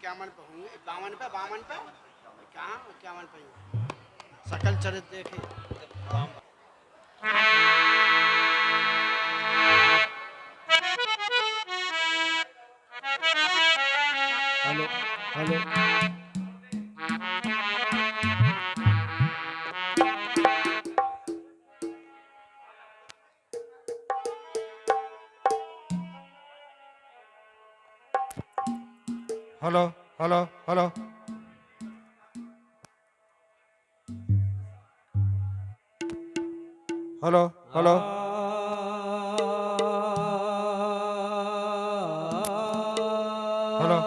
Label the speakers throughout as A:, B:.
A: इक्यावन पे होंगे, बावन पे क्या, इक्यावन पे ही सकल चरित्र देखे। Hello hello hello hello hello hello hello hello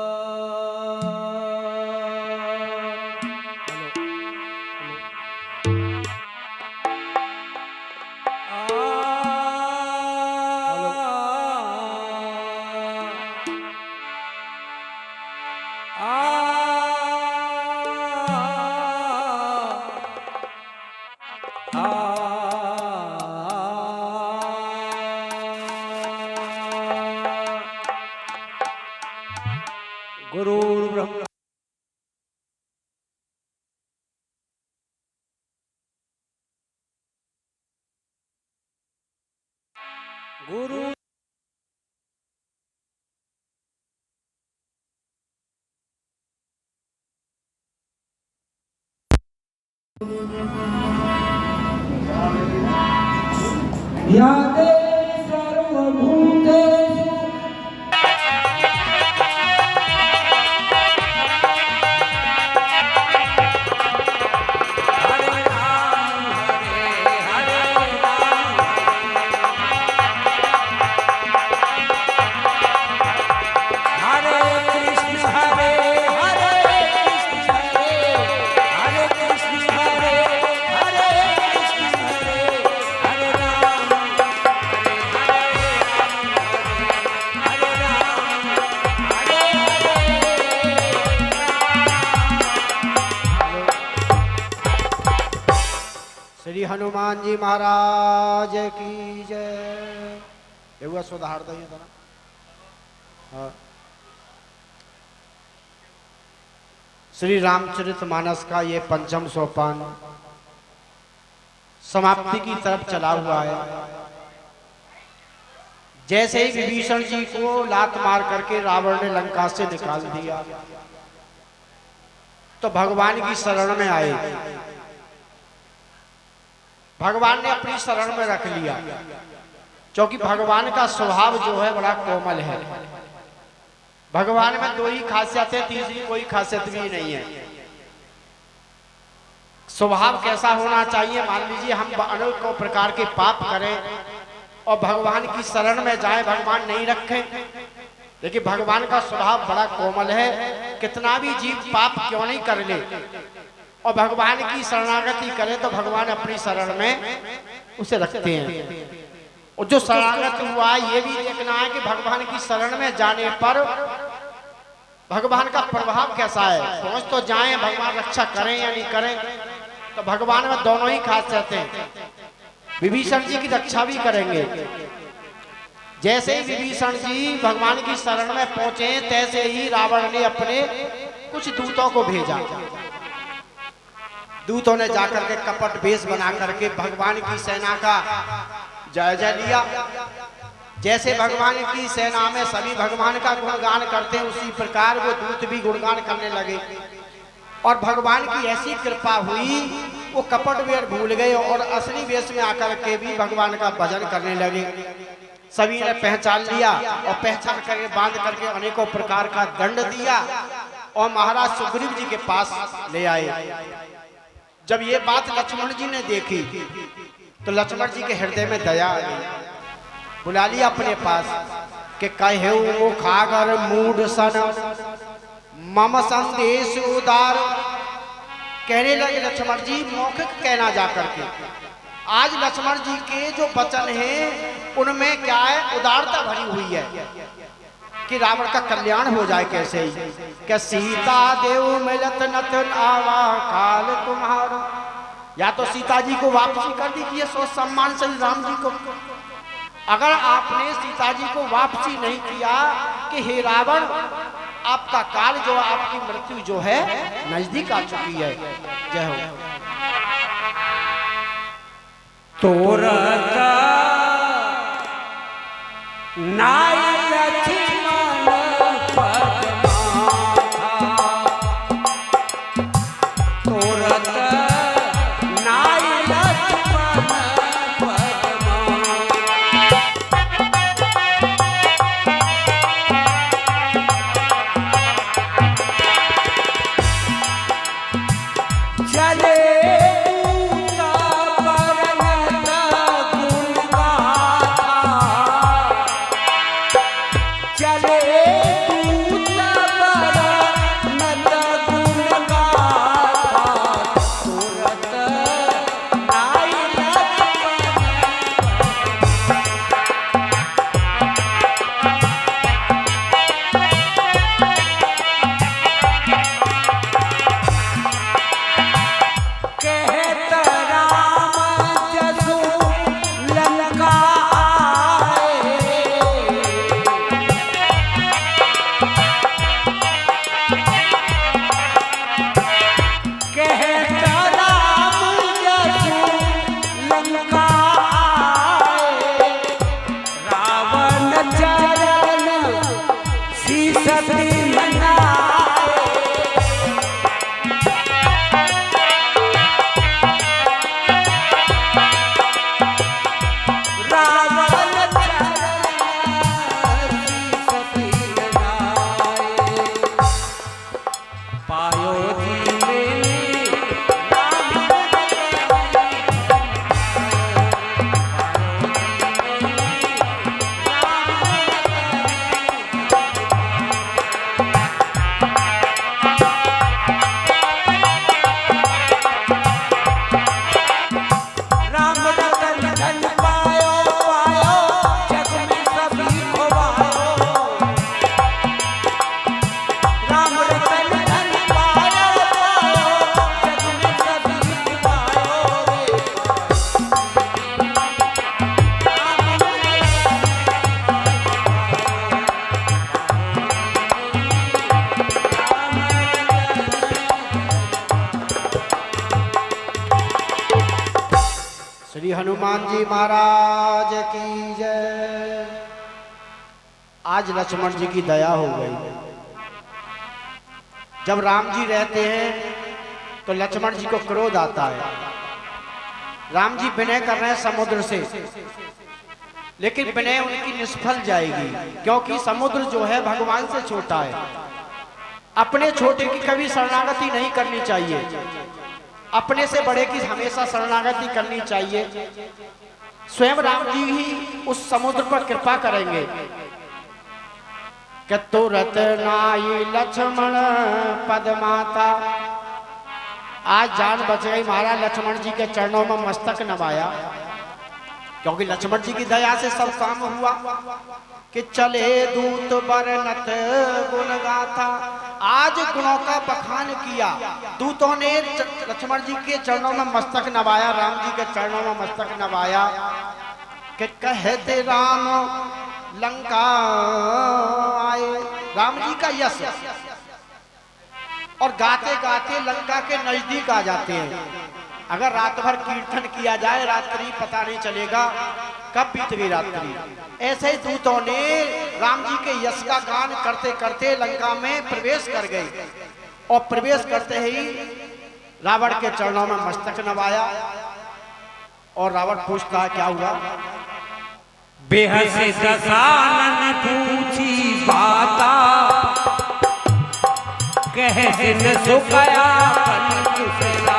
B: गुरुर् ब्रह्मा गुरु याते सर्वभूतेषु
A: श्री हनुमान जी महाराज की जय। एवं सुधार दही था ना। हाँ। श्री रामचरित मानस का ये पंचम सोपान समाप्ति की तरफ चला हुआ है। जैसे ही विभीषण जी को लात मार करके रावण ने लंका से निकाल दिया तो भगवान की शरण में आए। भगवान ने अपनी शरण में रख लिया, क्योंकि भगवान का स्वभाव जो है बड़ा कोमल है। भगवान में दो ही खासियत है, तीसरी कोई खासियत भी नहीं है। स्वभाव कैसा होना चाहिए, मान लीजिए हम अनेक प्रकार के पाप करें और भगवान की शरण में जाएं, भगवान नहीं रखें, लेकिन भगवान का स्वभाव बड़ा कोमल है। कितना भी जीव पाप क्यों नहीं कर ले और भगवान की शरणागति करे तो भगवान अपनी शरण में उसे रखते हैं। और जो शरणागत हुआ ये भी देखना है कि भगवान की शरण में जाने पर भगवान का प्रभाव कैसा है। पहुंच तो जाएं, भगवान रक्षा करें या नहीं करें, तो भगवान में दोनों ही खासियत हैं। विभीषण जी की रक्षा भी करेंगे। जैसे ही विभीषण जी भगवान की शरण में पहुंचे तैसे ही रावण ने अपने कुछ दूतों को भेजा। दूतों ने जाकर के कपट वेश बना करके भगवान की सेना का जायजा लिया। जैसे भगवान की सेना में सभी भगवान का गुणगान करते हैं, उसी प्रकार वो दूत भी गुणगान करने लगे। और भगवान की ऐसी कृपा हुई वो कपट वेश भूल गए और असली वेश में आकर के भी भगवान का भजन करने लगे। सभी ने पहचान लिया और पहचान करके बांध करके अनेकों प्रकार का दंड दिया और महाराज सुग्रीव जी के पास ले आए। जब ये बात लक्ष्मण जी ने देखी तो लक्ष्मण जी के हृदय में दया आ गई। बुला लिया अपने पास कि कहे खागर मूढ़ सन मम संदेश उदार। कहने लगे लक्ष्मण जी मौखिक कहना जाकर के। आज लक्ष्मण जी के जो वचन हैं उनमें क्या है, उदारता भरी हुई है कि रावण का कल्याण हो जाए। कैसे ही क्या सीता देव मिलत नथ आवा काल तुम्हारा। या तो सीता जी को वापसी कर दीजिए सोच सम्मान से राम जी को। अगर आपने सीता जी को वापसी नहीं किया कि हे रावण आपका काल जो आपकी मृत्यु जो है नजदीक आ चुकी है। जय हो।
B: तोरत नाय लक्ष्मण पदमाथा, तोरत नाय लक्ष्मण पदमाथा। चले
A: श्री हनुमान जी महाराज की जय। आज लक्ष्मण जी की दया हो गई। जब राम जी रहते हैं तो लक्ष्मण जी को क्रोध आता है। राम जी विनय कर रहे हैं समुद्र से, लेकिन विनय उनकी निष्फल जाएगी, क्योंकि समुद्र जो है भगवान से छोटा है। अपने छोटे की कभी शरणागति नहीं करनी चाहिए, अपने से बड़े की हमेशा शरणागति करनी चाहिए। स्वयं राम जी ही उस समुद्र पर कृपा करेंगे कि तुरत नाई लक्ष्मण पदमाता। आज जान बच गई। महाराज लक्ष्मण जी के चरणों में मस्तक नवाया, क्योंकि लक्ष्मण जी की दया से सब काम हुआ। कि चले दूत बरनत गुण गाथा। आज गुणों का बखान किया। दूतों ने लक्ष्मण जी के चरणों में मस्तक नवाया, राम जी के चरणों में मस्तक नवाया। कि कहते राम लंका आए। राम जी का यश, और गाते गाते लंका के नजदीक आ जाते हैं। अगर रात भर कीर्तन किया जाए, रात्रि पता नहीं चलेगा कब बीत गई रात्रि। ऐसे ही दूतों ने राम जी के यश का गान करते करते लंका में प्रवेश कर गए, और प्रवेश करते ही रावण के चरणों में मस्तक नवाया। और रावण पूछता है क्या हुआ।
B: बेहस दसानन पूछी बाता, कहसे न सुखया पन कुशला।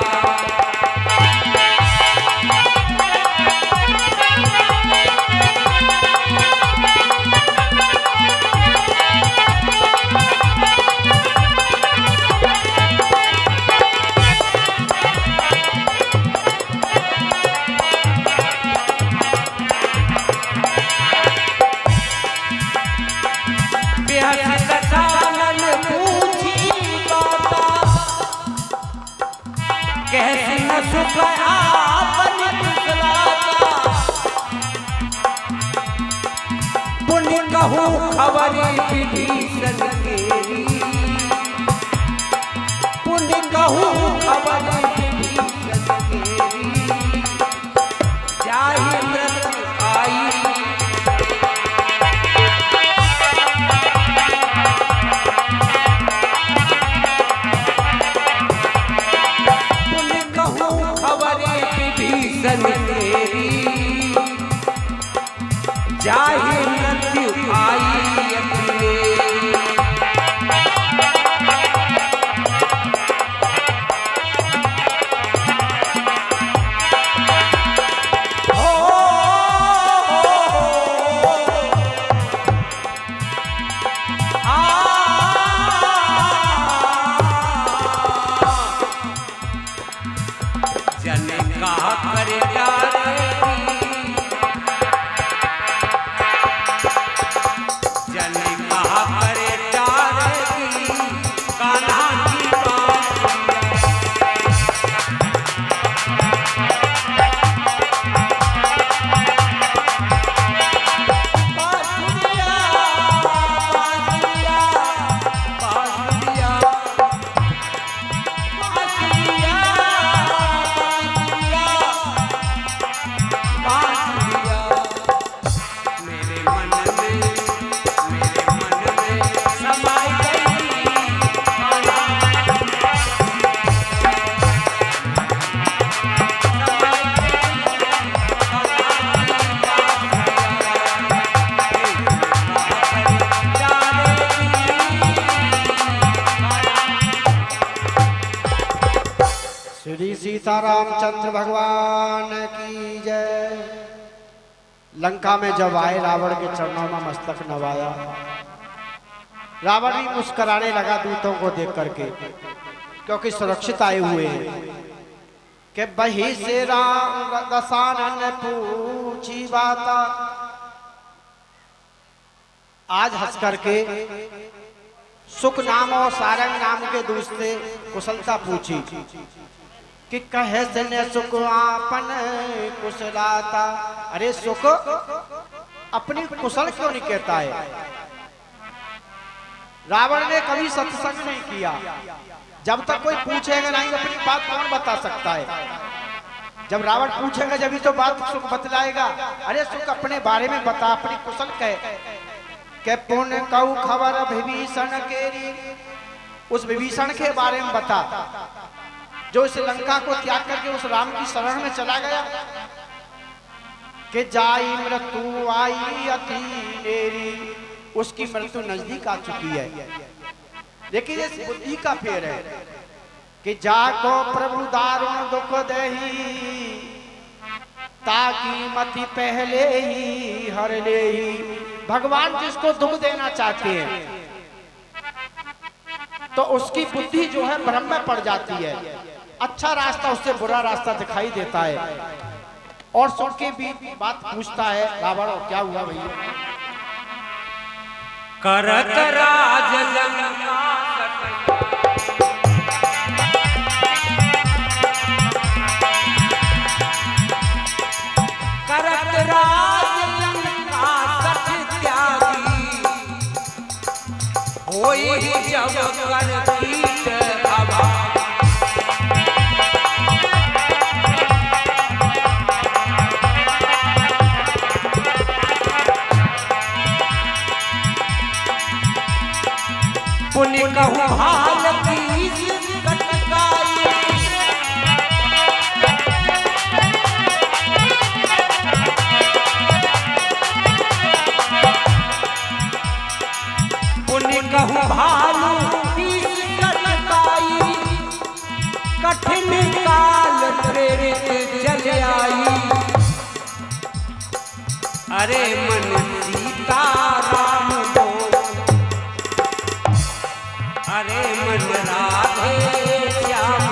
B: पुण्य कहूँ खबरी विभीषण केरी।
A: श्री सीतारामचंद्र भगवान की जय। लंका में जब आए रावण के चरणों में मस्तक नवाया। रावण भी मुस्कुराने लगा दूतों को देख करके, क्योंकि सुरक्षित आए हुए हैं। कि बही से राम दसानन पूछी बाता। आज हंस करके सुख नाम और सारंग नाम के दूसरे कुशलता पूछी कि कहे से ने सुख आपन कुशलाता। अरे सुख अपनी कुशल क्यों नहीं कहता है? रावण ने कभी सत्संग नहीं किया। जब तक कोई पूछेगा नहीं अपनी बात कौन बता सकता है? जब रावण पूछेगा जब ही तो बात सुख बतलाएगा। अरे सुख अपने बारे में बता, अपनी कुशल कहे। के पुण्य कऊ खबर विभीषण केरी, उस विभीषण के बारे में बता जो इस लंका को त्याग करके उस राम की शरण में चला गया। कि जाई मृत्यु आई अति देरी, उसकी मृत्यु नजदीक आ चुकी है। लेकिन इस बुद्धि का फेर है कि जाको प्रभु दारुण दुख देही, ताकि मति पहले ही हर ले ही। भगवान जिसको दुख देना चाहते हैं तो उसकी बुद्धि जो है भ्रम में पड़ जाती है। अच्छा रास्ता उससे बुरा रास्ता दिखाई देता है। और सुन के भी बात पूछता है रावण, क्या हुआ भैया?
B: करत राज लंका करत राज लंका सठ त्यागी, होई जब कर कीट अभागी। पुण्य कहूँ हाल की कटकाई, पुण्य कहूँ भालू की कटकाई। कठिन काल प्रेरित जल आई, अरे मन सीता राम बोल, अरे मन राधे श्याम।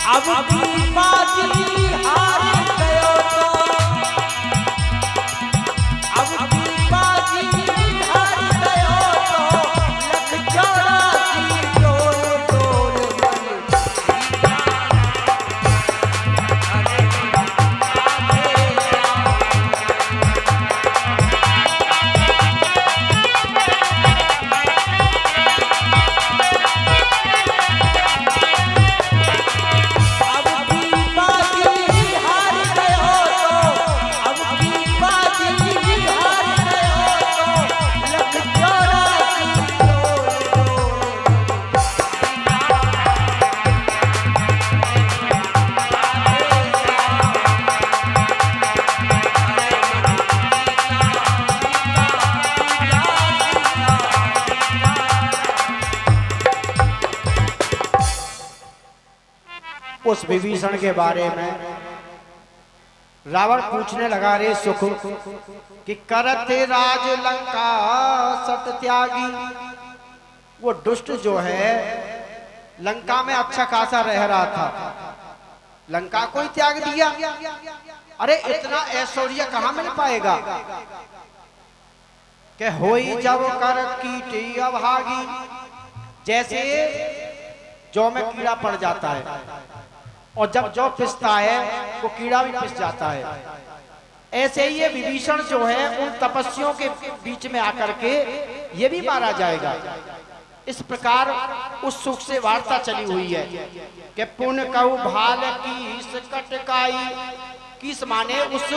B: अब की बाजी हार गयो तो, अब की बाजी हार गयो तो, लख 84 टोल टोल मन सीता। अरे
A: उस विभीषण के बारे में रावण पूछने लगा। रे सुख कि करते राज लंका सत त्यागी, वो दुष्ट जो है लंका में अच्छा खासा रह रहा था, लंका को ही त्याग दिया। अरे इतना ऐश्वर्य कहां मिल पाएगा? कि होई जब कर कीटी अभागी, जैसे जौ में कीड़ा पड़ जाता है और जब जौ पिसता है वो कीड़ा भी पिस जाता है। ऐसे ही ये विभीषण जो है उन तपस्वियों के बीच में आकर के ये भी मारा जाएगा। इस प्रकार उस सुख से वार्ता चली हुई है कि पुण्य कहू भाल की कटकाई। किस माने उस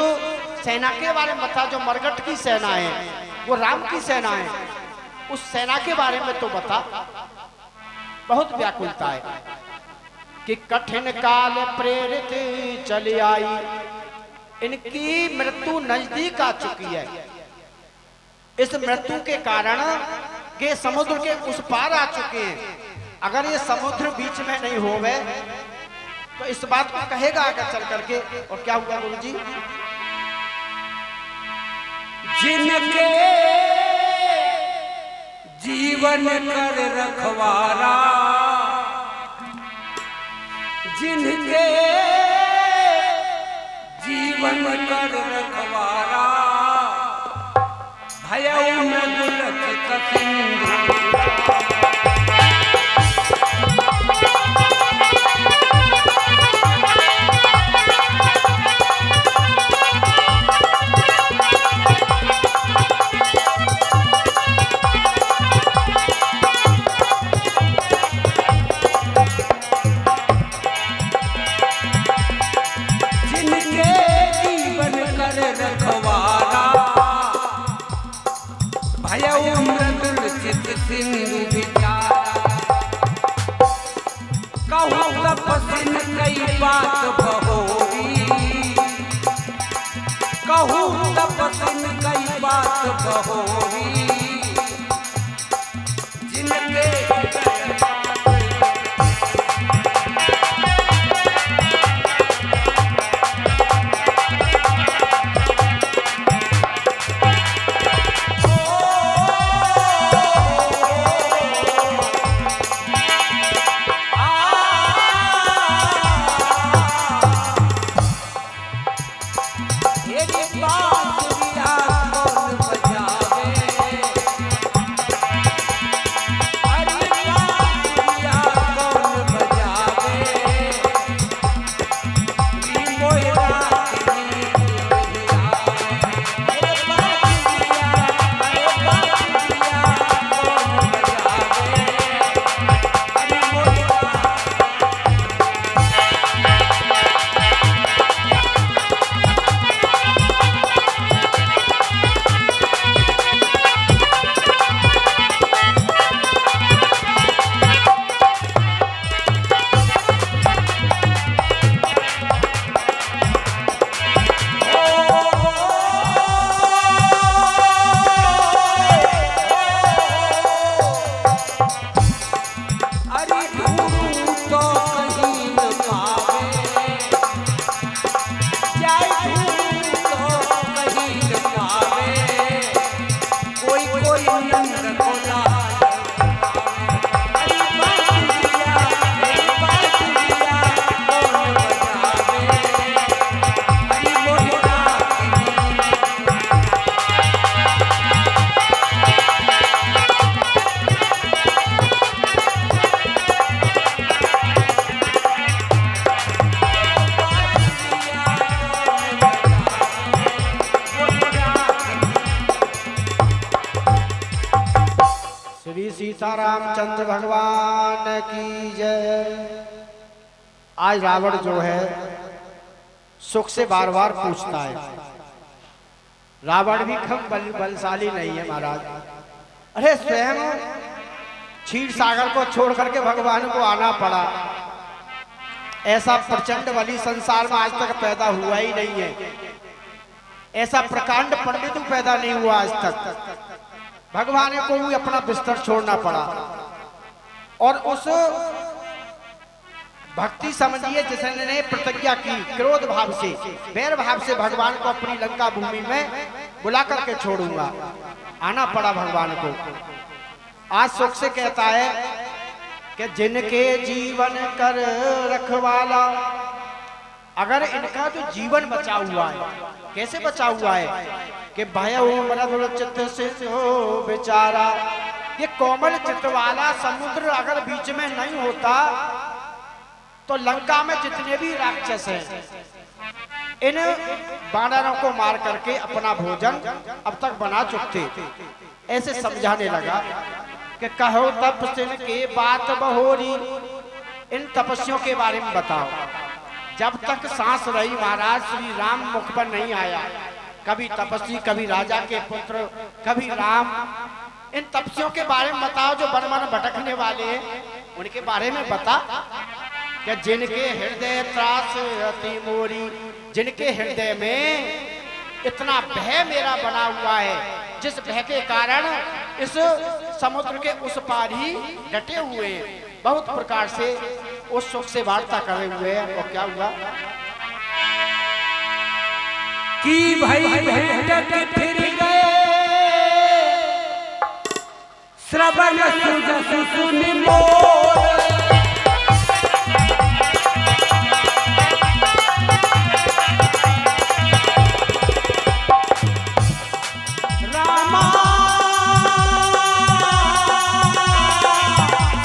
A: सेना के बारे में बता जो मरगट की सेना है, वो राम की सेना है। उस सेना के बारे में तो बता बहुत व्याकुलता है कि कठिन काल प्रेरित चली आई, इनकी मृत्यु नजदीक आ चुकी है। इस मृत्यु के कारण ये समुद्र के उस पार आ चुके हैं। अगर ये समुद्र बीच में नहीं होवे तो इस बात को कहेगा आगे चल करके। और क्या हुआ गुरु जी?
B: जिनके जीवन कर रखवारा, जिनके जीवन कर रखवारा, भयउ मृदुल चित सिंधु। सिंधु विचारा, कहूँ तपसिन कई बात बहोरी, कहूँ तपसिन कई बात बहोरी, जिनके
A: रामचंद्र भगवान की जय। आज रावण जो है सुख से बार बार पूछता है। रावण भी कम बलशाली नहीं है महाराज। अरे स्वयं क्षीर सागर को छोड़ करके भगवान को आना पड़ा। ऐसा प्रचंड बलि संसार में आज तक पैदा हुआ ही नहीं है। ऐसा प्रकांड पंडित पैदा नहीं हुआ आज तक। भगवान को भी अपना बिस्तर छोड़ना पड़ा और उस भक्ति समझिए जिसने प्रतिज्ञा की क्रोध भाव से, वैर भाव से भगवान को अपनी लंका भूमि में बुला करके छोड़ूंगा, आना पड़ा भगवान को। आज सुख से कहता है कि जिनके जीवन कर रखवाला, अगर इनका जो जीवन बचा हुआ है, कैसे बचा हुआ है कि भयउ मृदुल चित्त सिंधु बेचारा। ये कोमल चित्त वाला समुद्र अगर बीच में नहीं होता तो लंका में जितने भी राक्षस हैं इन बानरों को मार करके अपना भोजन अब तक बना चुके थे। ऐसे समझाने लगा कि कहो तपस्विन के बात बहोरी, इन तपस्वियों के बारे में बताओ। जब तक सांस रही महाराज श्री राम मुख पर नहीं आया, कभी तपस्वी, कभी राजा के पुत्र, कभी राम। इन तपस्वियों के बारे में बताओ जो वन वन भटकने वाले हैं, उनके बारे में बता कि जिनके हृदय त्रास अति मोरी, जिनके हृदय में इतना भय मेरा बना हुआ है, जिस भय के कारण इस समुद्र के उस पार ही डटे हुए हैं, बहुत प्रकार से उस सुख से वार्ता करे हुए हैं। और क्या हुआ
B: कि भाई भेंट के फिर गए श्रवण सुजसु सुनि मोर, रामा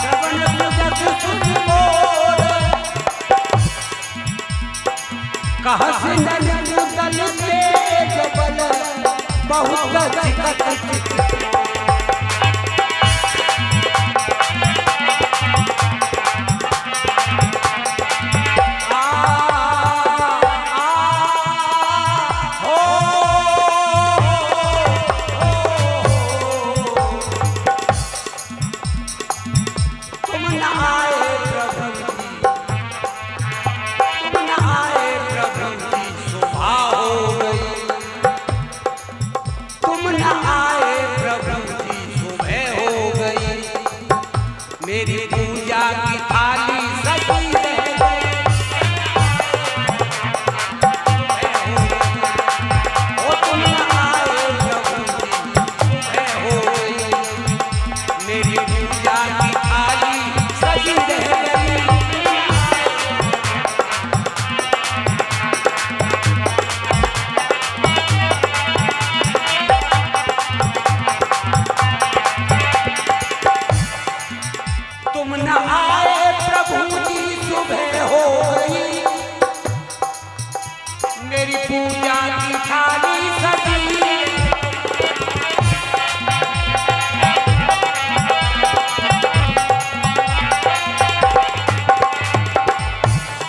B: श्रवण सुजसु सुनि मोर, कहसि नयन दल तेज बल बहुत चिकट मेरी पूजा की थाली सजी रह गई, ओ तुम न आए प्रभु जी सुबह हो गई, मेरी पूजा की थाली सजी रह गई। तुम न आए प्रभु जी सुबह हो गई, मेरी पूजा की थाली सजी,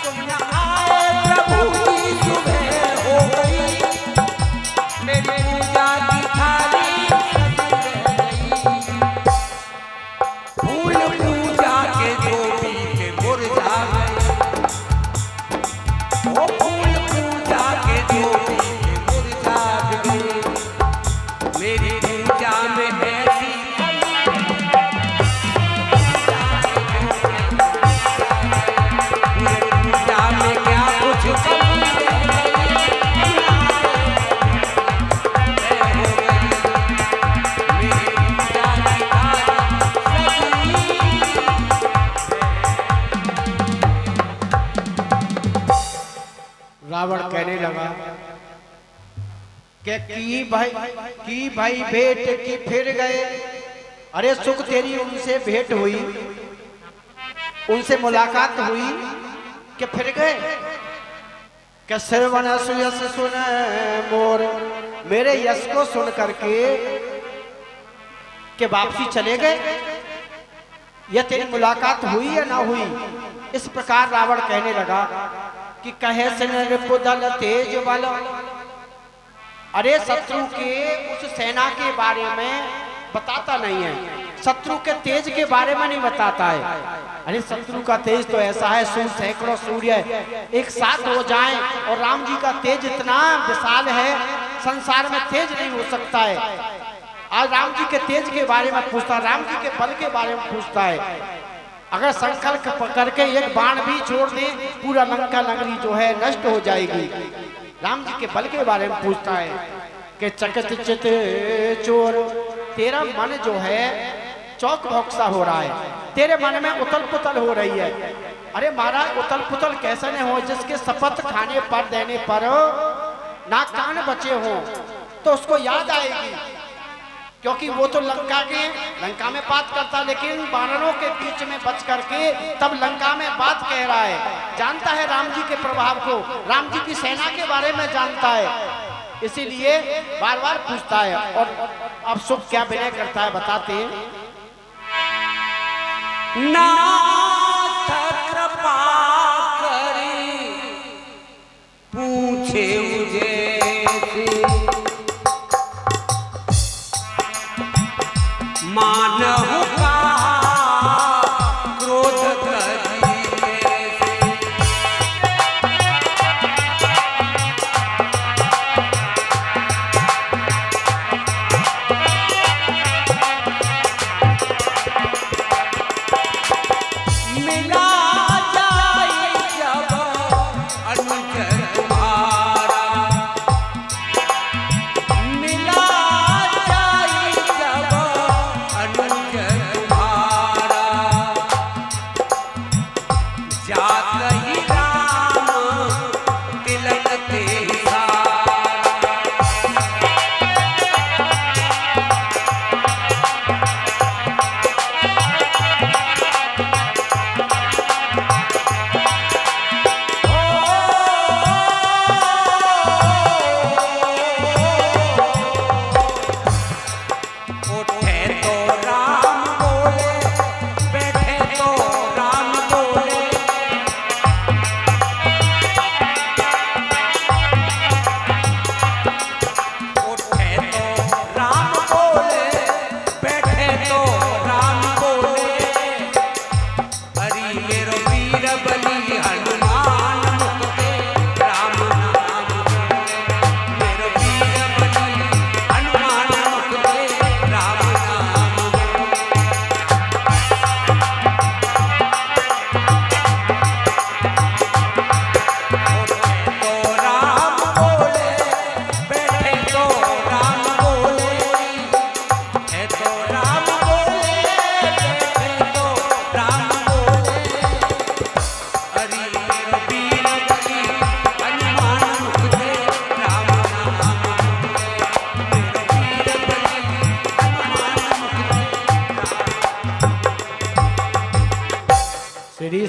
B: तुम न आए प्रभु जी सुबह हो गई, मेरी पूजा की थाली सजी रह गई। फूल पूजा के जो पीले मुरझा गए, ओ फूल पूजा के जो पीले मुरझा गए, मेरी पूजा में ऐसी पूजा में क्या कुछ कमी रह गई, हो गई मेरी पूजा की थाली
A: रावण कहने लगा कि भाई भेंट की फिर गए। अरे सुख तेरी उनसे भेंट हुई, उनसे मुलाकात हुई कि फिर गए। कि श्रवण सुयस सुन मोर, मेरे यश को सुन करके कि वापसी चले गए, यह तेरी मुलाकात हुई या ना हुई। इस प्रकार रावण कहने लगा कि कहे से रिपुदल तेज बल। अरे शत्रु के उस सेना के बारे में बताता नहीं है, शत्रु के तेज के बारे में नहीं बताता है। अरे शत्रु का तेज तो ऐसा है, सैकड़ों सूर्य एक साथ हो जाएं, और राम जी का तेज इतना विशाल है, संसार में तेज नहीं हो सकता है। आज राम जी के तेज के बारे में पूछता है, राम जी के बल के बारे में पूछता है। अगर संकल्प करके एक बाण भी छोड़ दे, पूरा लंका नगरी जो है नष्ट हो जाएगी। राम जी के बल के बारे में पूछता है कि चकित चित चोर, तेरा मन जो है चौक भौकसा हो रहा है, तेरे मन में उथल पुथल हो रही है। अरे महाराज उथल पुथल कैसे नहीं हो, जिसके शपथ खाने पर देने पर नाक कान बचे हो तो उसको याद आएगी, क्योंकि वो तो लंका में बात करता, लेकिन वानरों के बीच में बच करके तब लंका में बात कह रहा है। जानता है राम जी के प्रभाव को, राम जी की सेना के बारे में जानता है, इसीलिए बार बार पूछता है। और अब सुख क्या विनय करता है बताते हैं।
B: नाथ कृपा करी पूछे मुझे मानव का क्रोध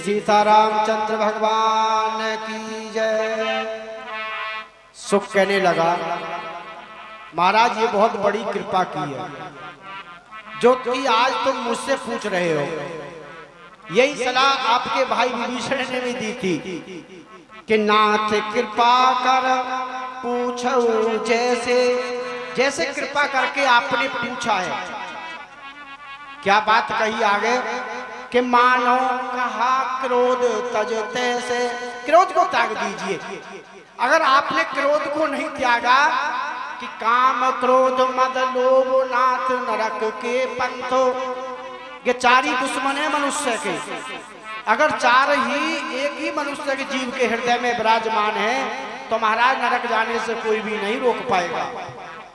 A: सीतारामचंद्र भगवान की जय। सुख कहने लगा, महाराज ये बहुत बड़ी कृपा की है जो कि आज तुम मुझसे पूछ रहे हो। यही सलाह आपके भाई विभीषण ने भी दी थी कि नाथ कृपा कर पूछो जैसे जैसे कृपा करके आपने पूछा है। क्या बात कही आगे कि मानो कहा क्रोध तजते से, क्रोध को त्याग दीजिए। अगर आपने क्रोध को नहीं त्यागा कि काम क्रोध मद लोभ नाथ नरक के पंथो, ये चार ही दुश्मन है मनुष्य के। अगर चार ही एक ही मनुष्य के जीव के हृदय में विराजमान है तो महाराज नरक जाने से कोई भी नहीं रोक पाएगा।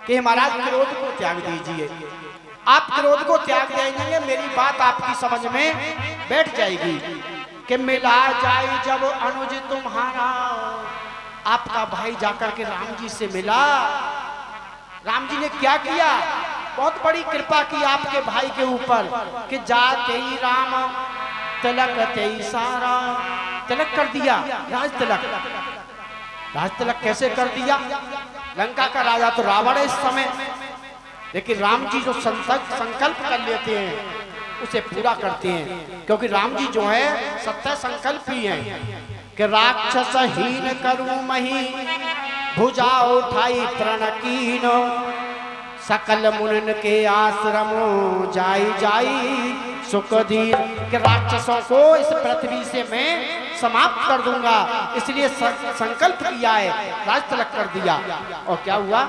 A: कि महाराज क्रोध को त्याग दीजिए। आप क्रोध को त्याग देंगे, मेरी बात आपकी समझ में बैठ जाएगी कि मिला जाए जब अनुज तुम्हारा। आपका भाई जाकर के राम जी से मिला। राम जी ने क्या किया? बहुत बड़ी कृपा की आपके भाई के ऊपर कि जाते ही राम तिलक ते सारा, तिलक कर दिया, राज तिलक। राज तिलक कैसे कर दिया? लंका का राजा तो रावण है इस समय, लेकिन राम जी जो संकल्प कर लेते हैं उसे पूरा करते हैं। क्योंकि राम जी जो है सत्य संकल्प ही हैं कि राक्षस हीन करूं मही भुजा उठाई प्रणकीन, सकल मुनन के आश्रमो जाई जाई सुख दीन। कि राक्षसों को इस पृथ्वी से मैं समाप्त कर दूंगा, इसलिए संकल्प किया है, राज तिलक कर दिया। और क्या हुआ?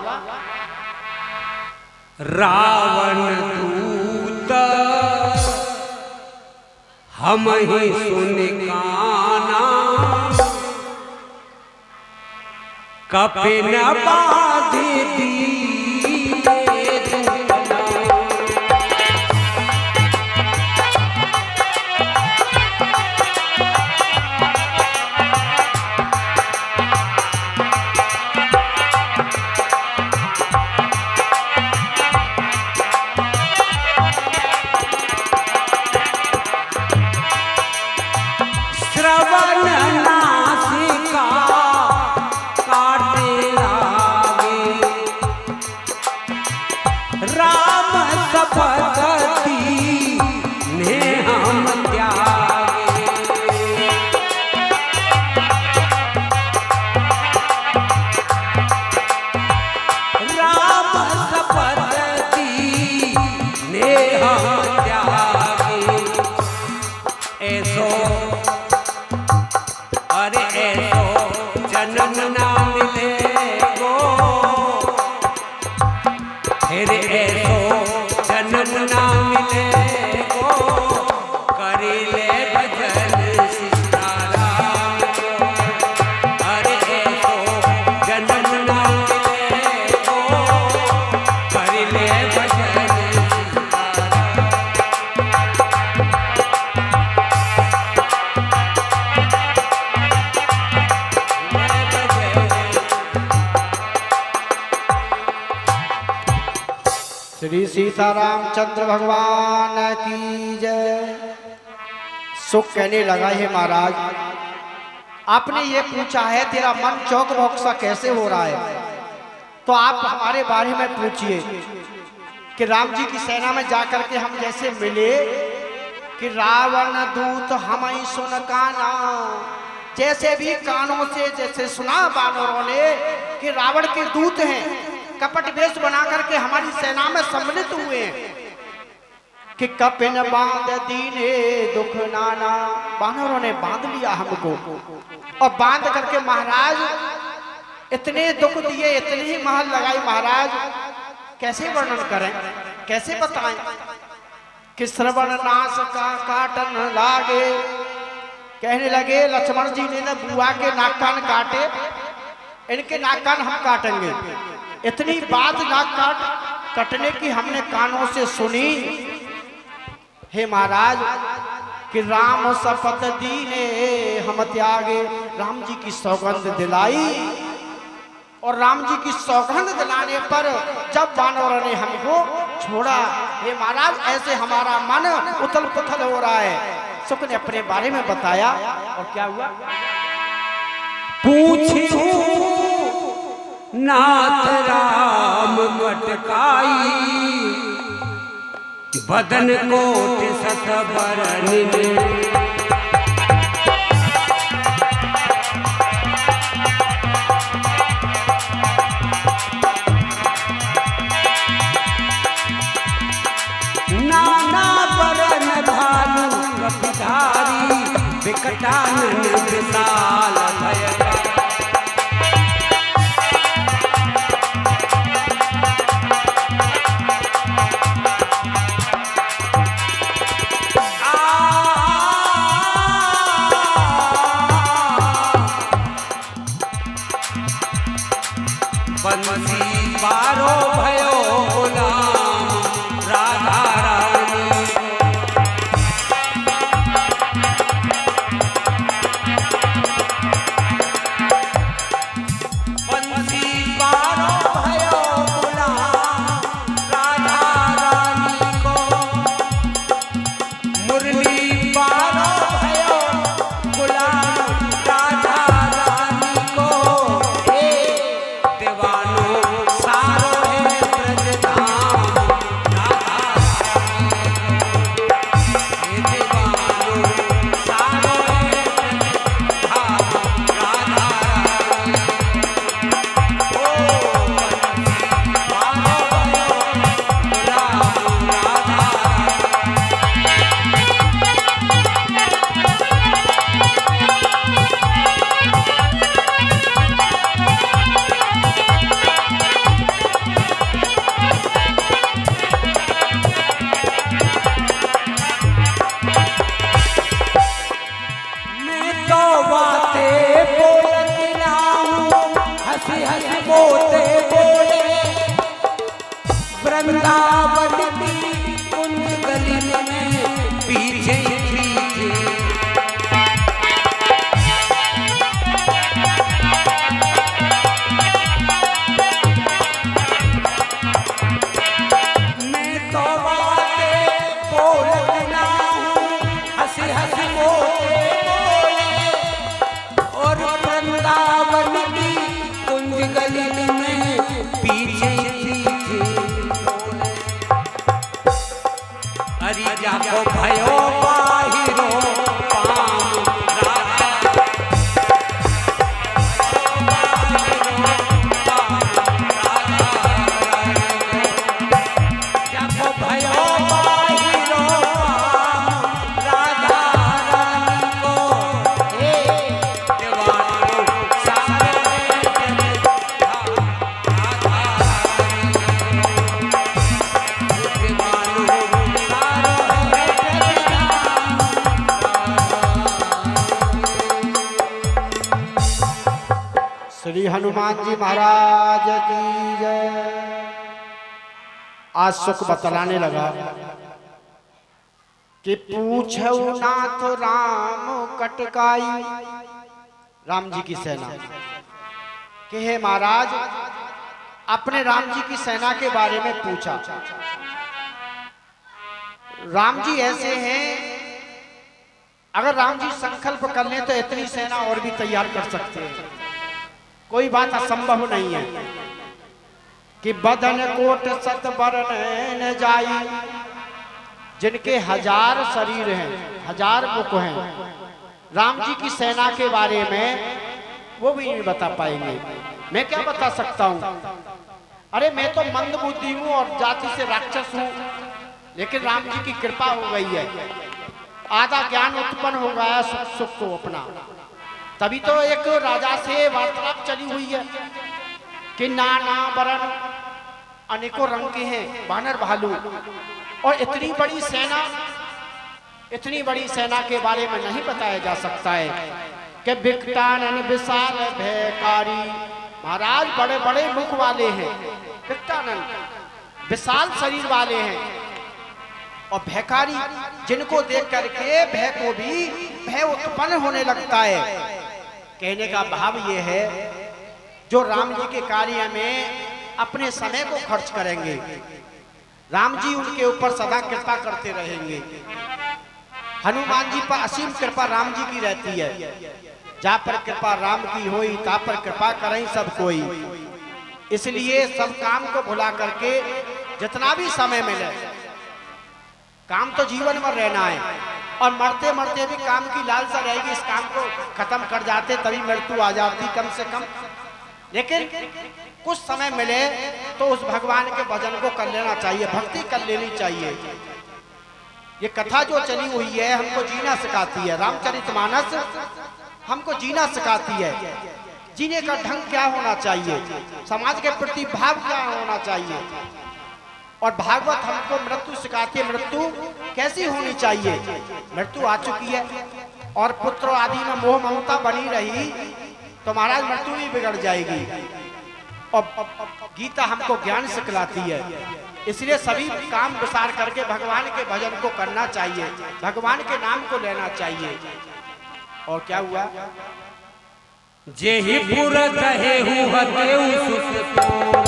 B: रावण दूत हम ही सुन काना, कपिन बाधि दिए श्रवण नासिका काटे लागे, राम सपति ने हम त्यागे। राम सपति ने हम त्यागे। ऐसो अरे ऐसो जन्म ना मिले गो, फिर ऐसो जन्म ना मिले गो, करी ले भजन सीताराम को। अरे ऐसो जन्म ना मिले गो, करी ले भजन
A: श्री सीतारामचंद्र भगवान की जय। सुख कहने लगा, हे महाराज आपने ये पूछा है तेरा मन चौक भौक सा कैसे हो रहा है, तो आप हमारे बारे में पूछिए कि राम जी की सेना में जाकर के हम जैसे मिले कि रावण दूत हम ही सुन काना। जैसे भी कानों से जैसे सुना बानरों ने कि रावण के दूत हैं, कपट वेश बना करके हमारी सेना में सम्मिलित हुए हैं कि कपिन बांध दीने दुख नाना। बानरों ने बांध लिया हमको और बांध करके महाराज इतने दुख दिए, इतनी ही महल लगाई। महाराज कैसे वर्णन करें, कैसे बताएं कि श्रवण नाश का काटन लागे। कहने लगे लक्ष्मण जी ने बुआ के नाक कान काटे, इनके नाक कान हम काटेंगे। इतनी बात नाक कटने की हमने कानों से सुनी। हे महाराज कि राम शपथ दीने हम त्यागे, राम जी की सौगंध दिलाई और राम जी की सौगंध दिलाने पर जब वानरों ने हमको छोड़ा, हे महाराज ऐसे हमारा मन उथल पुथल हो रहा है। शुक ने अपने बारे में बताया और क्या हुआ।
B: पूछू नाथ राम कटकाई, बदन कोट सत बरन विकटानन विशाल भयंकर। बंसी बारो भयो गुलाम राधा रानी, बंसी बारो भयो गुलाम राधा रानी को, मुरली बारो भयो गुलाम राधा रानी को, हे दीवानो सारो है ब्रजधाम राधा रानी को, हे दीवानो सारो है ब्रजधाम राधा रानी को, ओ बंसी बारो भयो गुलाम राधा रानी। मैं तो बातें बोलती ना हूँ, हंसी हंसी बोलते बोले, वृंदावन की कुंज गली में पीछे पीछे, मैं तो बातें बोलती ना हूँ, हंसी हंसी बोलते बोले, और वृंदावन की कुंज गली में पीछे पीछे बोले। अरे जाको भयो बाहिरो पाम राधा, जाको भयो बाहिरो पाम राधा रानी को, हे दीवानो सारे ब्रजधाम राधा रानी को, दीवानो सारो है ब्रजधाम
A: श्री हनुमान जी महाराज की जय। आज सुख बतलाने लगा कि पूछो नाथ राम कटकाई, राम जी की सेना कि हे महाराज अपने राम जी की सेना के बारे में पूछा। राम जी ऐसे हैं, अगर राम जी संकल्प कर लें तो इतनी सेना और भी तैयार कर सकते हैं, कोई बात असंभव नहीं है कि बदन कोट सत बरन न जाई, जिनके 1000 शरीर हैं, 1000 मुख हैं, राम जी की सेना के बारे में वो भी नहीं बता पाएंगे। मैं क्या बता सकता हूँ? अरे मैं तो मंद बुद्धि हूँ और जाति से राक्षस हूँ, लेकिन राम जी की कृपा हो गई है, आधा ज्ञान उत्पन्न हो गया सुख सुख को अपना। तभी तो एक राजा से वार्तालाप चली हुई है कि नाना वरण अनेकों रंग के हैं बानर भालू, और इतनी बड़ी सेना के बारे में नहीं बताया जा सकता है कि विकटानन विशाल भयकारी। महाराज बड़े बड़े मुख वाले हैं, विकटानन विशाल शरीर वाले हैं, और भयकारी जिनको देख करके भय को भी भय उत्पन्न होने लगता है। कहने का भाव ये है, जो राम जी के कार्य में अपने समय को खर्च करेंगे, राम जी उनके ऊपर सदा कृपा करते रहेंगे। हनुमान जी पर असीम कृपा राम जी की रहती है। जहाँ पर कृपा राम की होई ता पर कृपा करें सब कोई। इसलिए सब काम को भुला करके जितना भी समय मिले, काम तो जीवन में रहना है और मरते मरते भी काम की लालसा रहेगी, इस काम को खत्म कर जाते तभी मृत्यु आ जाती कम से कम। लेकिन कुछ समय मिले तो उस भगवान के भजन को कर लेना चाहिए, भक्ति कर लेनी चाहिए। ये कथा जो चली हुई है हमको जीना सिखाती है, रामचरितमानस हमको जीना सिखाती है। जीने का ढंग क्या होना चाहिए, समाज के प्रति भाव क्या होना चाहिए। और भागवत हमको मृत्यु सिखाती है, मृत्यु कैसी होनी चाहिए। मृत्यु आ चुकी है और पुत्र आदि में मोह ममता बनी रही तो महाराज मृत्यु भी बिगड़ जाएगी। और गीता हमको ज्ञान सिखलाती है, इसलिए सभी काम विचार करके भगवान के भजन को करना चाहिए, भगवान के नाम को लेना चाहिए। और क्या हुआ,
B: जेहि पुर दहे हुतेउ सुतोरा,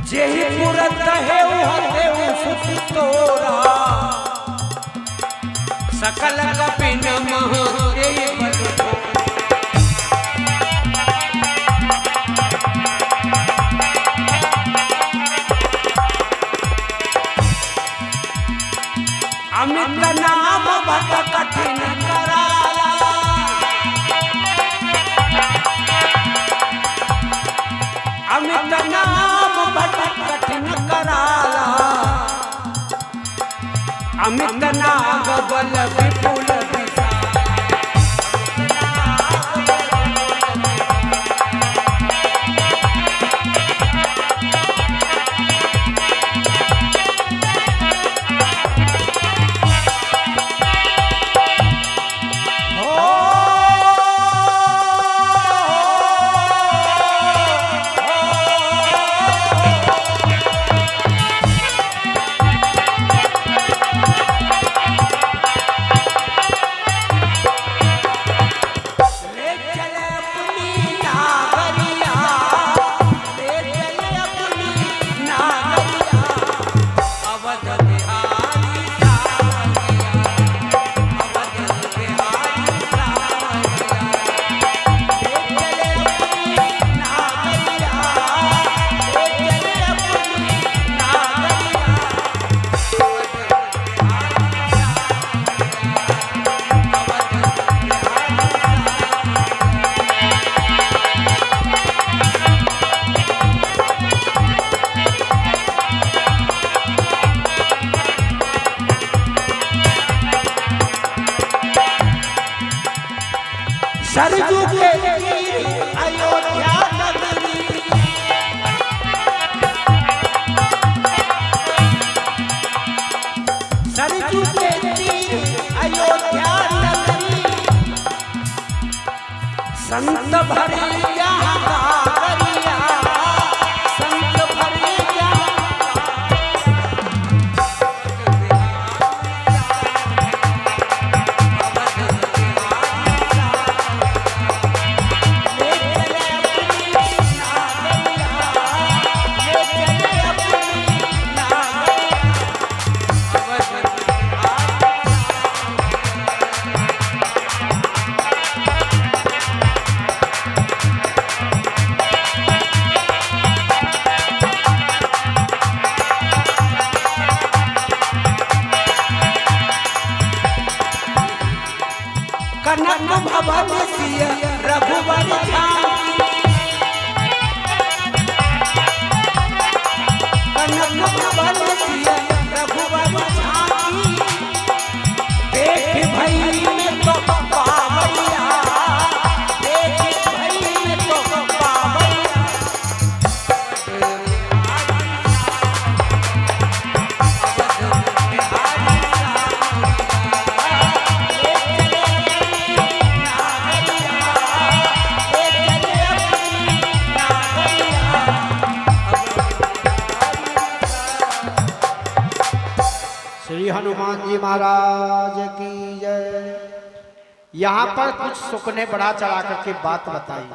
B: जेहि पुर दहे हुतेउ सुतोरा, सकल कपिन मह तेहि बल। अमित नाम बट कठिन कराला, अमित नाम बट कठिन कराला, अमित नाग बल विपुल सरजू के तीर अयोध्या नगरी, सरजू के तीर अयोध्या नगरी, संत भरे यहाँ कावरिया, संत भरे यहाँ कनक भवन सिय रघुवर झांकी, कनक भवन सिय रघुवर झांकी, देख भई में तो पावैया, देख भई में तो पावैया।
A: श्री हनुमान जी महाराज की जय। यहाँ पर कुछ सुख ने बढ़ा चढ़ा करके बात बताई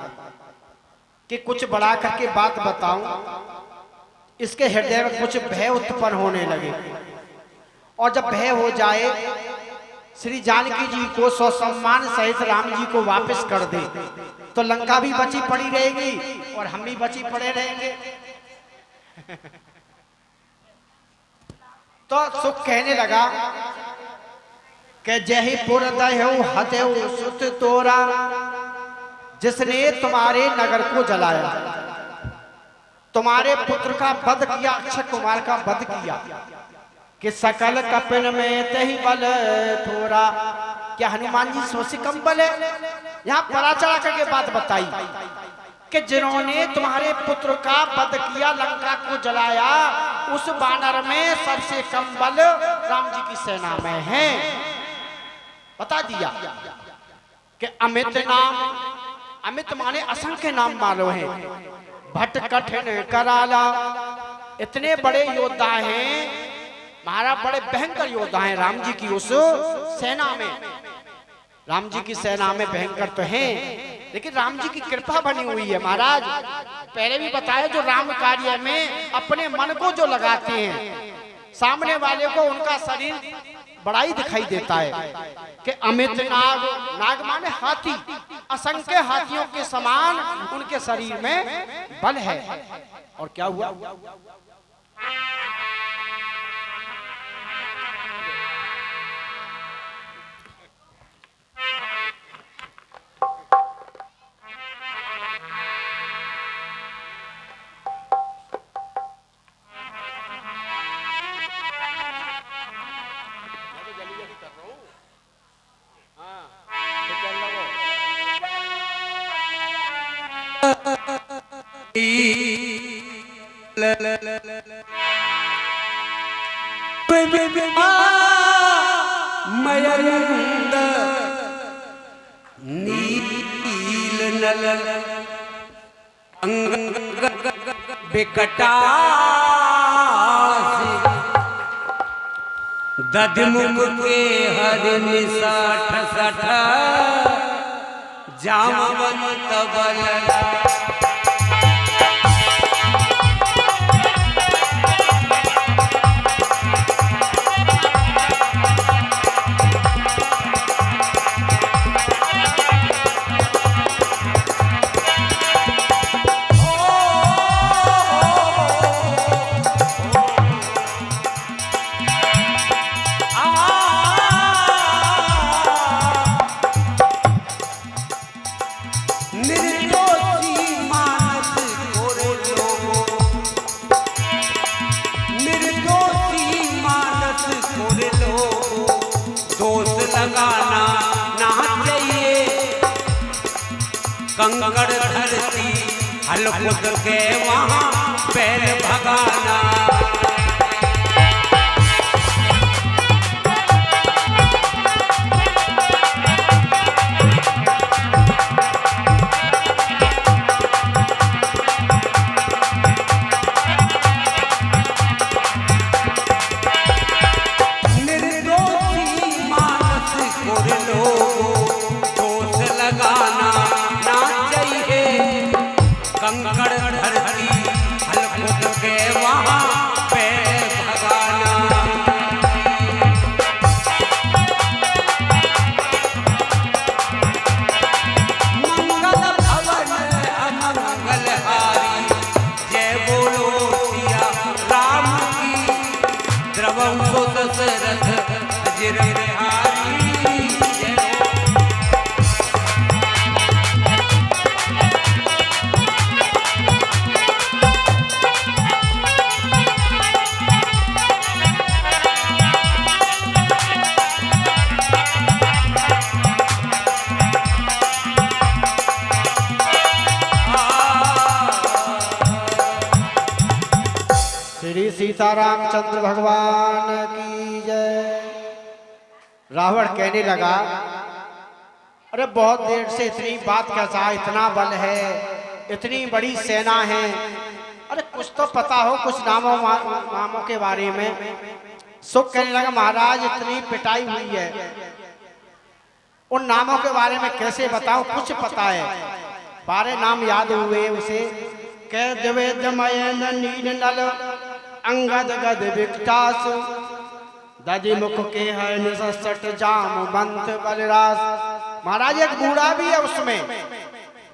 A: कि कुछ बढ़ा करके बात बताऊं इसके हृदय में कुछ भय उत्पन्न होने लगे। और जब भय हो जाए, श्री जानकी जी को ससम्मान सहित राम जी को वापस कर दे, तो लंका भी बची पड़ी रहेगी और हम भी बची पड़े रहेंगे। तो सुख कहने लगा कि जही पुर दहु हतेउ सुत तोरा, जिसने तुम्हारे नगर को जलाया, तुम्हारे पुत्र का वध किया, अक्षय कुमार का वध किया, कि सकल कपिन में तही बल थोड़ा। क्या हनुमान जी सो से कम बल है? यहाँ परा चढ़ा करके बात बताई कि जिन्होंने तुम्हारे पुत्र का वध किया, लंका को जलाया, उस बानर में सबसे कम बल राम जी की सेना में है। बता दिया कि अमित नाम, अमित माने असंख्य नाम मालूम है। भट्ट कठिन कराला, इतने बड़े योद्धा हैं, महाराज बड़े भयंकर योद्धा हैं राम जी की उस सेना में। राम जी की सेना में भयंकर तो हैं, लेकिन राम जी की कृपा बनी हुई है महाराज। पहले भी बताया, जो राम कार्य में अपने मन को जो लगाते हैं, सामने वाले को उनका शरीर बड़ा ही दिखाई देता है। कि अमित नाग, नाग माने हाथी, असंख्य हाथियों के समान उनके शरीर में बल है। और क्या हुआ?
B: मयंद नील नल अंग बिकटा दधमुख के हरिण साठ सठ जामवंत बल। कंकड़ धरती हलकुद के वहाँ पैर भगाना।
A: सीतारामचंद्र भगवान की जय। रावण कहने लगा, अरे बहुत देर से इतनी बात कर रहा, इतना बल है, इतनी बड़ी सेना है, अरे कुछ तो पता हो, कुछ नामों के बारे में। सुख कहने लगा, महाराज इतनी पिटाई हुई है, उन नामों के बारे में कैसे बताऊं, कुछ पता है, सारे नाम याद हुए उसे। कह देवे दमयन नील नल अंगद गद विकटास दधि मुख के है निसट जाम बंत बलरास। महाराज एक बूढ़ा भी है उसमें।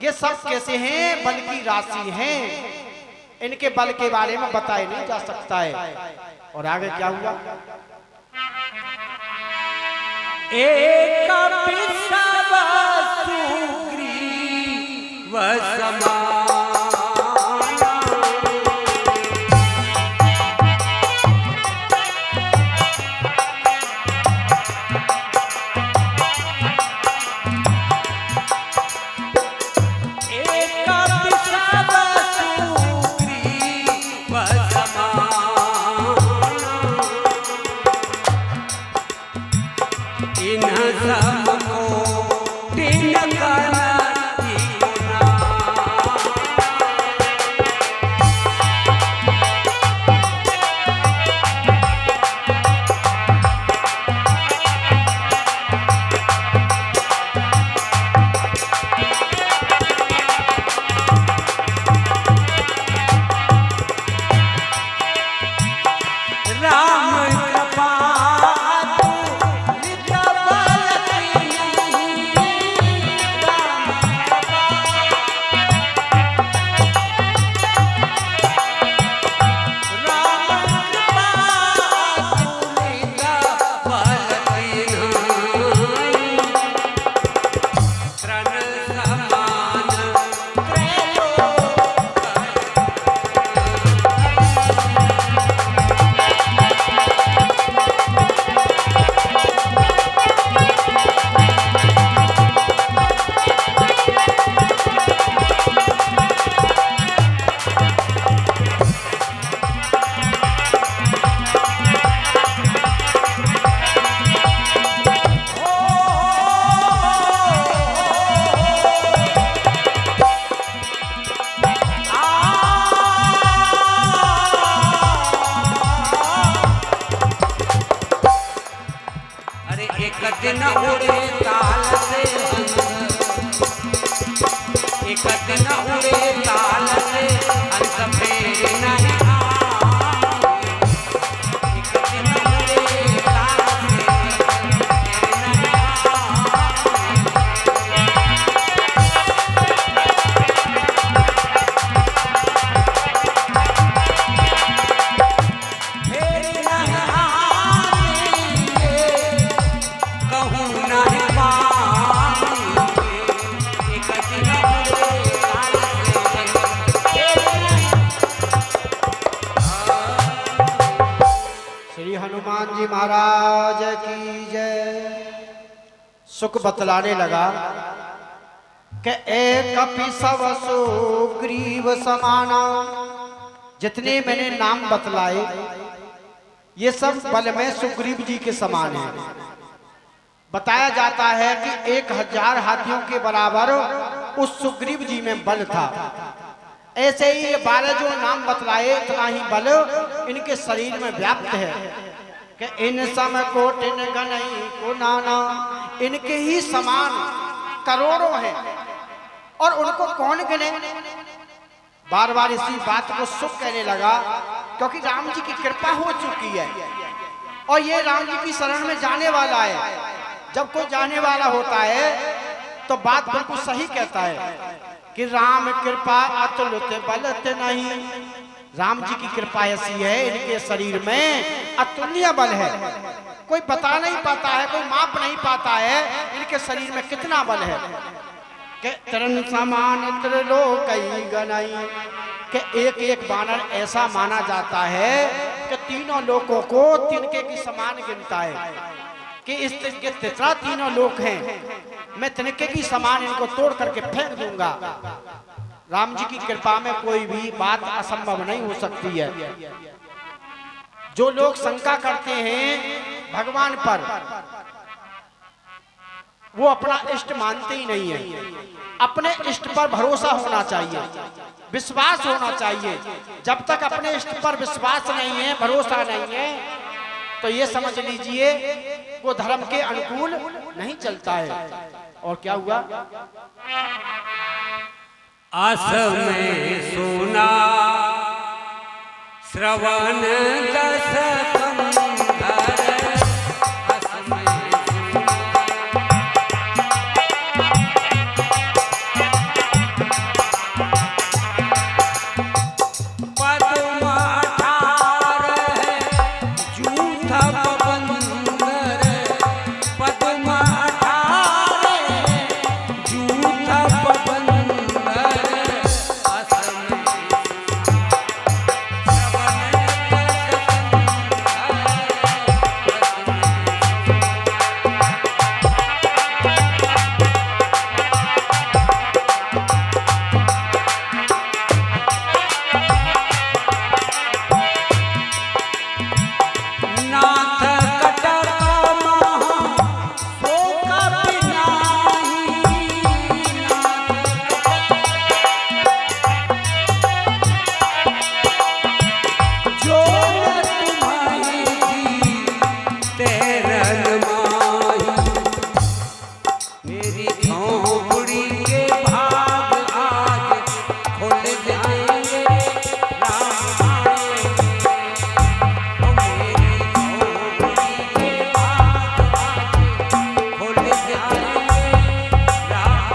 A: ये सब कैसे हैं? बल की राशि हैं। इनके बल के बारे में बताया नहीं जा सकता है। और आगे क्या हुआ?
B: एक पिसावा सुग्रीव समाना।
A: महाराज की जय। सुख बतलाने लगा कि एक पिसव सुग्रीव समाना। जितने मैंने नाम बतलाए ये सब बल में सुग्रीव जी के समान है। बताया जाता है कि 1000 हाथियों के बराबर उस सुग्रीव जी में बल था। ऐसे ही ये 12 जो नाम बतलाए इतना ही बल इनके शरीर में व्याप्त है कि इन सम कोटिन गनई को नाना। इनके ही समान करोड़ों हैं और उनको कौन गिने। बार बार इसी बात को सुख कहने लगा क्योंकि राम जी की कृपा हो चुकी है और ये राम जी की शरण में जाने वाला है। जब कोई जाने वाला होता है तो बात बिल्कुल सही कहता है कि राम कृपा अतुलित बलत नहीं। राम जी की कृपा ऐसी है इनके शरीर में अतुल्य बल है। कोई बता नहीं पाता है, कोई माप नहीं पाता है इनके शरीर में कितना बल है। के तरन समान त्रिलोक गनई के एक एक बानर ऐसा माना जाता है कि तीनों लोकों को तिनके की समान गिनता है कि इस तिनके तितरा तीनों लोक हैं, मैं तिनके की समान इनको तोड़ करके फेंक दूंगा। राम जी की कृपा में कोई भी बात असंभव नहीं हो सकती है। जो लोग शंका करते हैं भगवान पर वो अपना इष्ट मानते ही नहीं है। अपने इष्ट पर भरोसा होना चाहिए, विश्वास होना चाहिए। जब तक अपने इष्ट पर विश्वास नहीं है, भरोसा नहीं है, तो ये समझ लीजिए वो धर्म के अनुकूल नहीं चलता है। और क्या हुआ?
B: आस में सोना श्रवण दस कंधर असमय पद्म 18 जूथा बंदर पद्म 18 जूथा बंदर असमय नाथ कटक महा शोक बिनाही जो तुम्हारी जी तेरन माही मेरी झोपड़ी के भाग आज खुल जाएंगे राम आएंगे ओ मेरी झोपड़ी के भाग आज खुल जाएंगे राम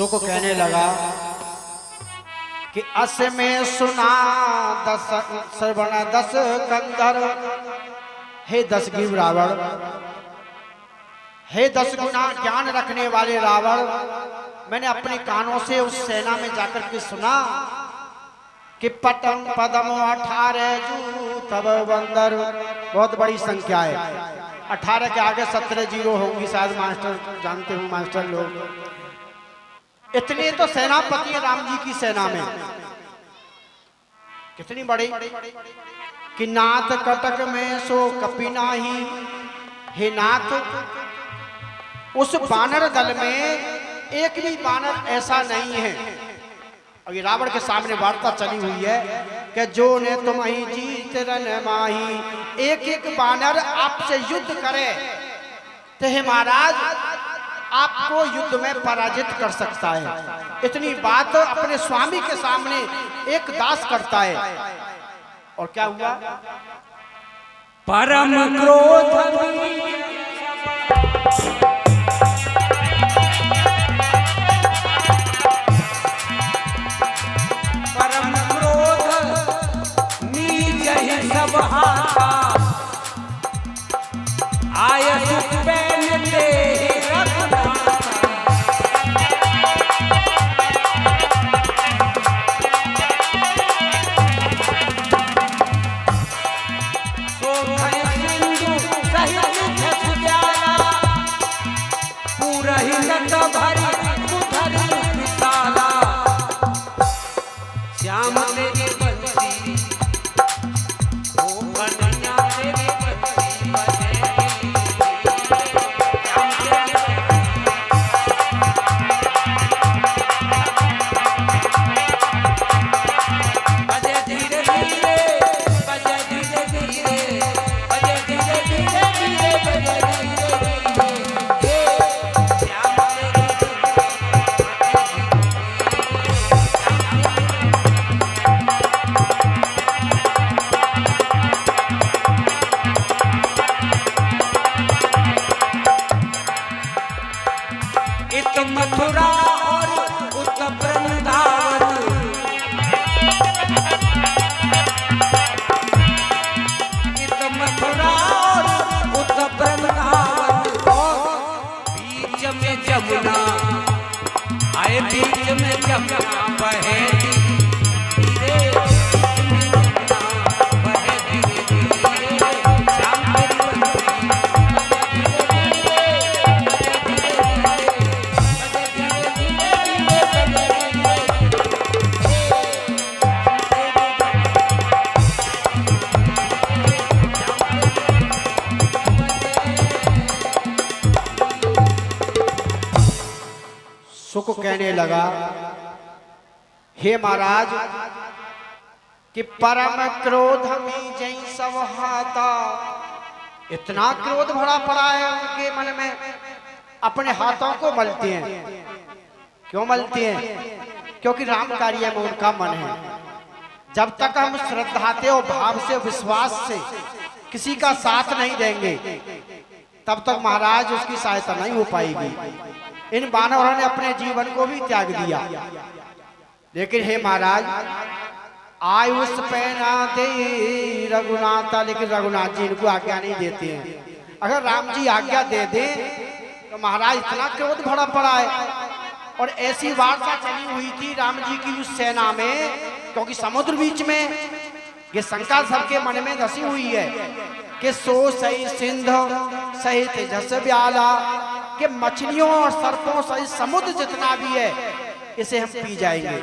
A: सुख कहने लगा कि अस में सुना दस श्रवण दस कंधर। हे दस गिव रावण, हे 10 गुना ज्ञान रखने वाले रावण, मैंने अपने कानों से उस सेना में जाकर के सुना कि पटम पदम 18 जू तब बंदर। बहुत बड़ी संख्या है, 18 के आगे 17 जीरो होंगी शायद, मास्टर जानते हो मास्टर लोग। इतने तो सेनापति राम जी की सेना में, कितनी बड़ी कि नाथ कटक में सो कपि नाही। हे नाथ, उस बानर दल में एक भी बानर ऐसा नहीं है। और ये रावण के सामने वार्ता चली हुई है कि जो ने तुम ही जीत रन माही। एक एक बानर आपसे युद्ध करे तो हे महाराज आपको युद्ध में पराजित कर सकता है। इतनी बात अपने स्वामी के सामने एक दास करता है। और क्या हुआ?
B: परम क्रोध परम क्रोध नीच ही सब हाथा। आय सुपैन ते श्याम तेरी बंसी ओ कन्हैया तेरी बंसी बजेगी। श्याम तेरी बजे धीरे धीरे, बजे धीरे धीरे, बजे धीरे धीरे धीरे, बजे धीरे धीरे। श्याम तेरी
A: कहने लगा, हे महाराज कि परम क्रोध में जय सब हाथा, इतना क्रोध भरा पड़ा है उनके मन में, अपने हाथों को मलते हैं। क्यों मलते हैं? क्योंकि राम कार्य में उनका मन है। जब तक हम श्रद्धाते और भाव से, विश्वास से किसी का साथ नहीं देंगे, तब तक महाराज उसकी सहायता नहीं हो पाएगी। इन वानरों ने अपने जीवन को भी त्याग दिया। लेकिन हे महाराज, आयुष पहना दे रघुनाथा, लेकिन रघुनाथ जी इनको आज्ञा नहीं देते हैं। अगर राम जी आज्ञा दे दे तो महाराज इतना क्रोध भरा पड़ा है। और ऐसी वार्ता चली हुई थी राम जी की उस सेना में, क्योंकि समुद्र बीच में, ये शंका सबके मन में धसी हुई है कि सो सही सिंध सहित जस ब्याला, कि मछलियों और सर्पों सहित समुद्र जितना भी है इसे हम पी जाएंगे।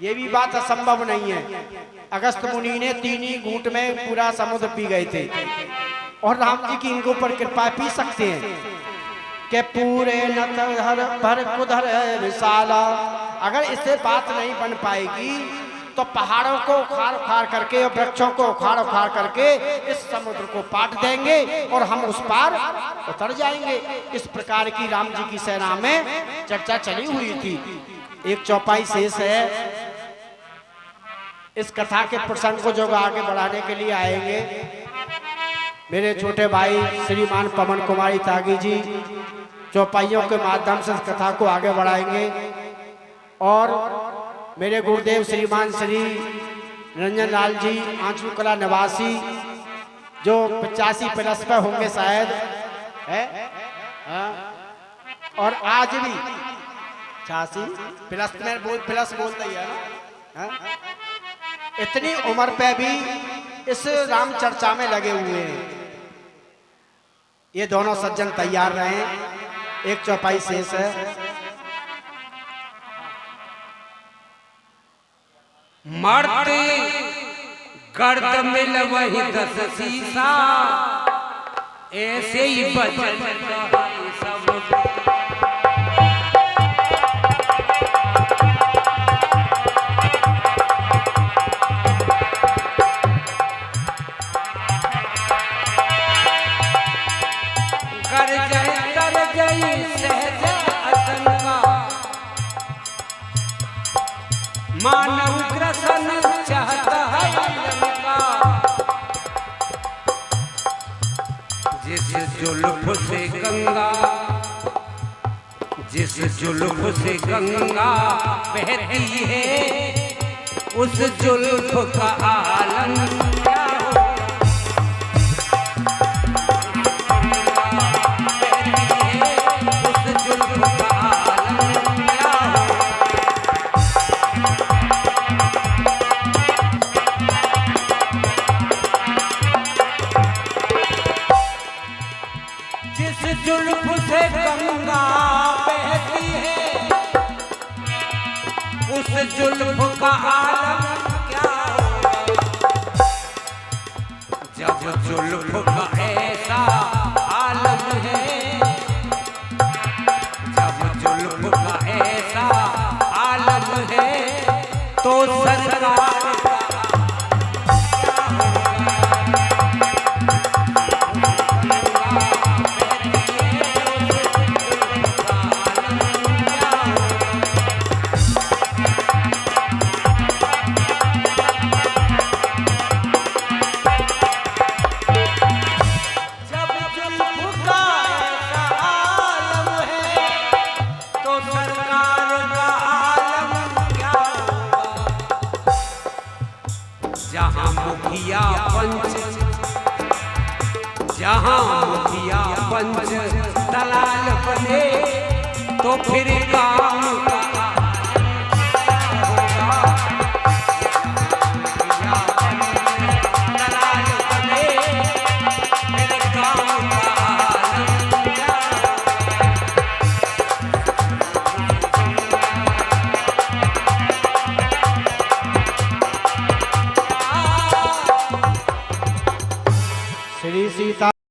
A: ये भी बात असंभव नहीं है। अगस्त मुनि ने 3 ही घूंट में पूरा समुद्र पी गए थे, और राम जी की इनके ऊपर कृपा पी सकते हैं कि पूरे नतहर पर कुधर विशाला। अगर इससे बात नहीं बन पाएगी तो पहाड़ों को उखाड़ उखाड़ करके और वृक्षों को उखाड़ उखाड़ करके इस समुद्र को पाट देंगे और हम उस पार उतर जाएंगे। इस प्रकार की राम जी की सेना में चर्चा चली हुई थी। एक चौपाई शेष है। इस कथा के प्रसंग को जो आगे बढ़ाने के लिए आएंगे मेरे छोटे भाई श्रीमान पवन कुमारी त्यागी जी, चौपाइयों के माध्यम से इस कथा को आगे बढ़ाएंगे। और मेरे गुरुदेव श्रीमान श्री रंजन लाल जी, आंचू कला निवासी, जो 85 प्लस पे होंगे शायद है, और आज भी 86 प्लस में प्लस बोलते ही है ना। इतनी उम्र पे भी इस राम चर्चा में लगे हुए हैं। ये दोनों सज्जन तैयार रहे। एक चौपाई शेष है।
B: मरते गर्द मिल वही 10 शीशा, ऐसे ही बचन सब। मानव ग्रसन चाहता है लंका, जिस जुल्फ से गंगा, जिस जुल्फ से गंगा बहती है, उस जुल्फ का आलम क्या हो। जुल्फ से गंगा बहती है, उस जुल्फ का आलम क्या होगा। जब जुल्फ का ऐसा आलम है, जब जुल्फ का ऐसा आलम है, तो सरकार जहाँ मुखिया पंच दलाल बने, तो फिर काम का दलाल बने, फिर काम का
A: श्री सीता